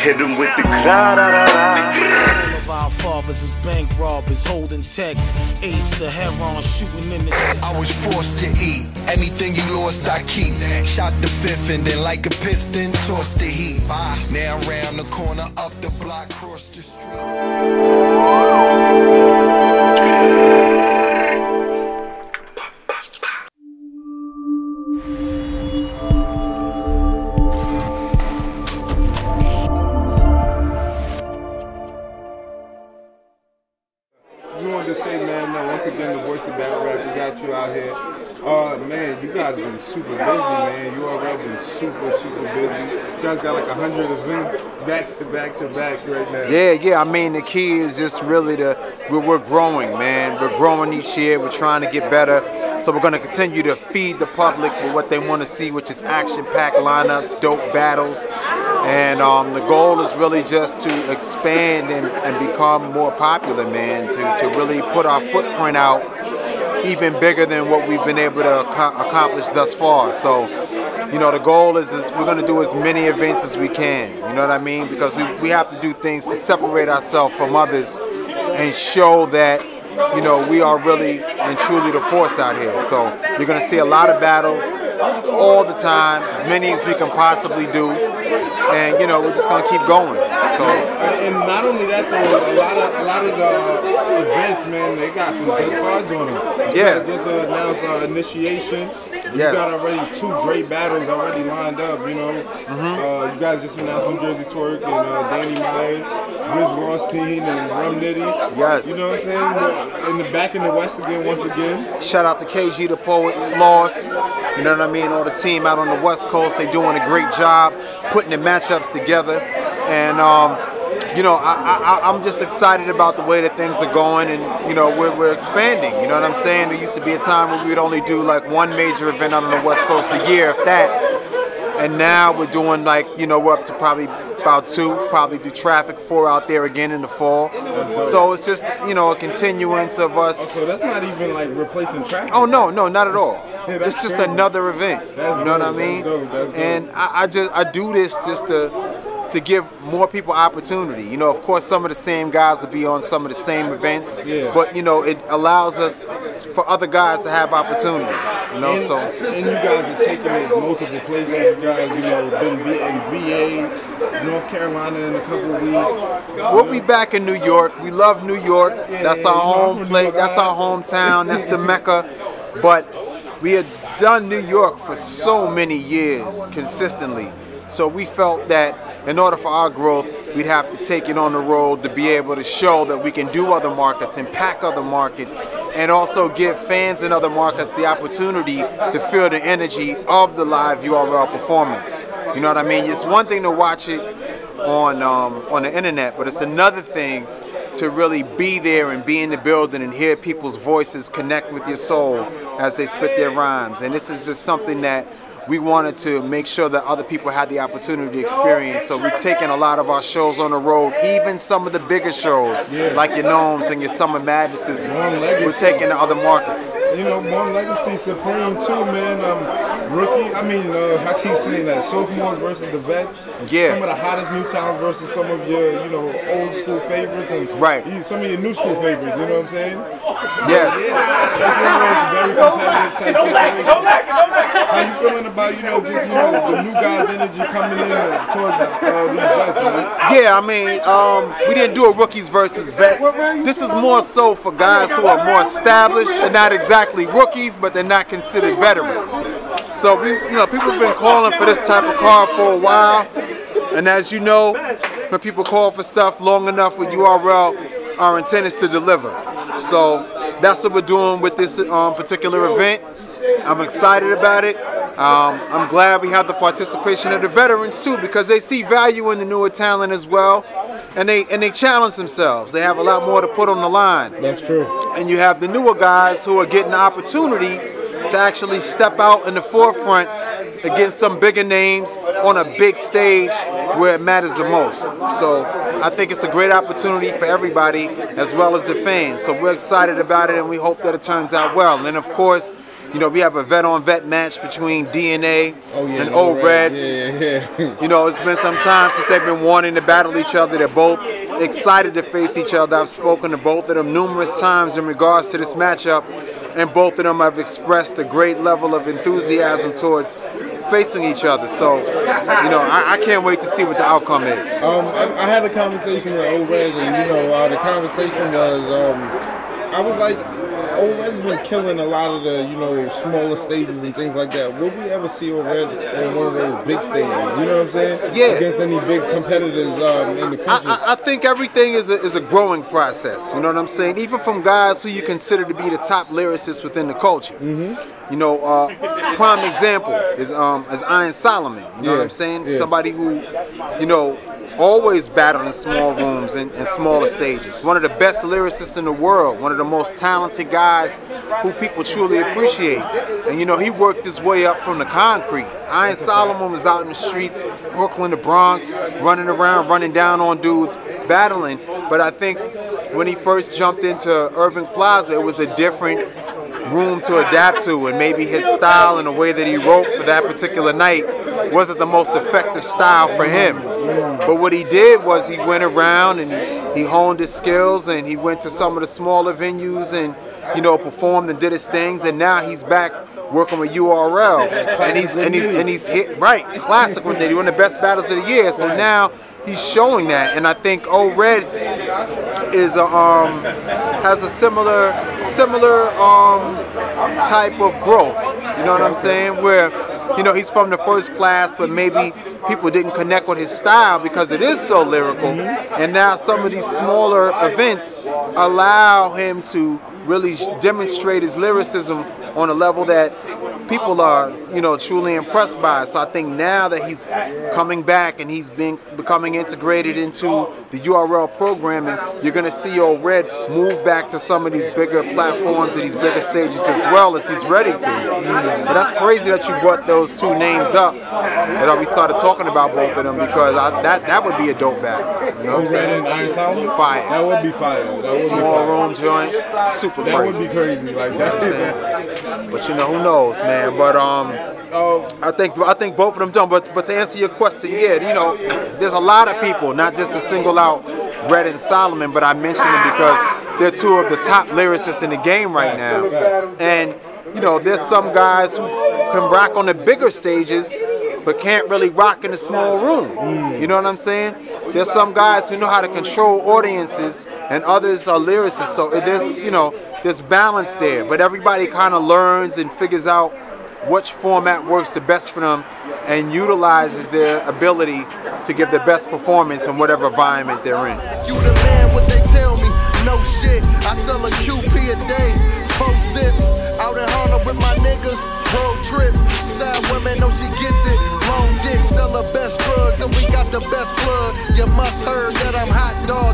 Hit him with the gra-da-da-da. All of our fathers is bank robbers, holding checks. Apes of heron shooting in the. I was forced to eat. Anything you lost, I keep. Shot the fifth and then like a piston, tossed the heat. Now round the corner, up the block, cross the street. Man, you guys been super busy, man. You already been super busy. You guys got like 100 events back to back to back right now. Yeah. I mean, the key is just really we're growing, man. We're growing each year. We're trying to get better. So we're going to continue to feed the public with what they want to see, which is action-packed lineups, dope battles. And the goal is really just to expand and become more popular, man, to really put our footprint out even bigger than what we've been able to accomplish thus far. So, you know, the goal is we're going to do as many events as we can, you know what I mean? Because we have to do things to separate ourselves from others and show that, you know, we are really and truly the force out here. So you're going to see a lot of battles all the time, as many as we can possibly do. And, you know, we're just going to keep going. So, and not only that, though, a lot of the events, man, they got some good cards on them. Yeah. Just announced initiation. You Yes. got already 2 great battles already lined up, you know. You guys just announced New Jersey Twerk and Danny Myers, Riz Rothstein and Rum Nitty. Yes. You know what I'm saying? Back in the West again, once again. Shout out to KG the Poet, Floss, you know what I mean, all the team out on the West Coast. They doing a great job putting the matchups together. And, you know, I'm just excited about the way that things are going, and, you know, we're expanding, you know what I'm saying? There used to be a time where we would only do like 1 major event out on the West Coast a year, if that. And now we're doing like, you know, we're up to probably about 2, probably do Traffic 4 out there again in the fall. So it's just, you know, a continuance of us. So that's not even like replacing Traffic. Oh, no, not at all. Yeah, it's just crazy. Another event. That's you know dope, what I mean? That's dope. And I do this just to give more people opportunity. You know, of course, some of the same guys will be on some of the same events, but, you know, it allows us for other guys to have opportunity. You know, and you guys are taking it multiple places. You guys, you know, been in VA, North Carolina in a couple of weeks. We'll be back in New York. We love New York. That's our home place. That's our hometown. That's the Mecca. But we had done New York for so many years consistently. So we felt that in order for our growth, we'd have to take it on the road to be able to show that we can do other markets and pack other markets, and also give fans in other markets the opportunity to feel the energy of the live URL performance. You know what I mean? It's one thing to watch it on the internet, but it's another thing to really be there and be in the building and hear people's voices connect with your soul as they spit their rhymes. And this is just something that we wanted to make sure that other people had the opportunity to experience. So we're taking a lot of our shows on the road, even some of the bigger shows, like your Nomes and your Summer Madnesses. We're taking to other markets. You know, One Legacy Supreme too, man. Rookie, I mean, I keep saying that. Sophomores versus the vets. Yeah. Some of the hottest new talent versus some of your, you know, old school favorites. And some of your new school favorites, you know what I'm saying? Yes. Yeah, that's one of those very competitive type situations. How you feeling about, you know, just, you know, the new guys' energy coming in towards these vets, man? Yeah, I mean, we didn't do a rookies versus vets. This is more so for guys who are more established. They're not exactly rookies, but they're not considered veterans. So, you know, people have been calling for this type of card for a while. And as you know, when people call for stuff long enough with URL, our intent is to deliver. So that's what we're doing with this particular event. I'm excited about it. I'm glad we have the participation of the veterans too, because they see value in the newer talent as well, and they challenge themselves. They have a lot more to put on the line. That's true. And you have the newer guys who are getting the opportunity to actually step out in the forefront against some bigger names on a big stage where it matters the most. So I think it's a great opportunity for everybody as well as the fans. So we're excited about it, and we hope that it turns out well. And of course, You know, we have a vet-on-vet match between DNA and Old Red. Yeah. You know, it's been some time since they've been wanting to battle each other. They're both excited to face each other. I've spoken to both of them numerous times in regards to this matchup, and both of them have expressed a great level of enthusiasm towards facing each other. So, you know, I can't wait to see what the outcome is. I had a conversation with Old Red, and you know, the conversation was, I was like, Old Red's been killing a lot of the, you know, smaller stages and things like that. Will we ever see Old Red on one of those big stages? You know what I'm saying? Yeah. Against any big competitors in the future? I think everything is a growing process. You know what I'm saying? Even from guys who you consider to be the top lyricists within the culture. You know, prime example is Iron Solomon. You know what I'm saying? Somebody who, you know, always battled in small rooms and smaller stages. One of the best lyricists in the world, one of the most talented guys who people truly appreciate. And you know, he worked his way up from the concrete. Iron Solomon was out in the streets, Brooklyn, the Bronx, running around, running down on dudes, battling. But I think when he first jumped into Urban Plaza, it was a different room to adapt to, and maybe his style and the way that he wrote for that particular night wasn't the most effective style for him. But what he did was he went around and he honed his skills, and he went to some of the smaller venues and, you know, performed and did his things, and now he's back working with URL, and he's hit right classic when they're one of the best battles of the year. So now he's showing that, and I think Old Red is has a similar type of growth. You know what I'm saying? Where, you know, he's from the first class, but maybe people didn't connect with his style because it is so lyrical. And now some of these smaller events allow him to really demonstrate his lyricism on a level that people are, you know, truly impressed by. So I think now that he's coming back and he's becoming integrated into the URL programming, you're going to see Old Red move back to some of these bigger platforms and these bigger stages as well as he's ready to. But that's crazy that you brought those two names up, and we started talking about both of them, because that would be a dope battle. You know what I'm saying? Fire. That would be fire. That would Small room joint, super that crazy. would be crazy like that. You know what I'm saying? But you know, who knows, man? But I think both of them done. But to answer your question, yeah, you know, there's a lot of people, not just to single out Red and Solomon, but I mention them because they're two of the top lyricists in the game right now. And you know, there's some guys who can rock on the bigger stages, but can't really rock in a small room. You know what I'm saying? There's some guys who know how to control audiences, and others are lyricists. So there's, you know, there's balance there. But everybody kind of learns and figures out which format works the best for them and utilizes their ability to give the best performance in whatever environment they're in. You the man, what they tell me, no shit. I sell a QP a day, 4 zips. Out in Harlem with my niggas, road trip. Sad women know she gets it. Long dick, sell the best drugs, and we got the best plug. You must heard that I'm hot dog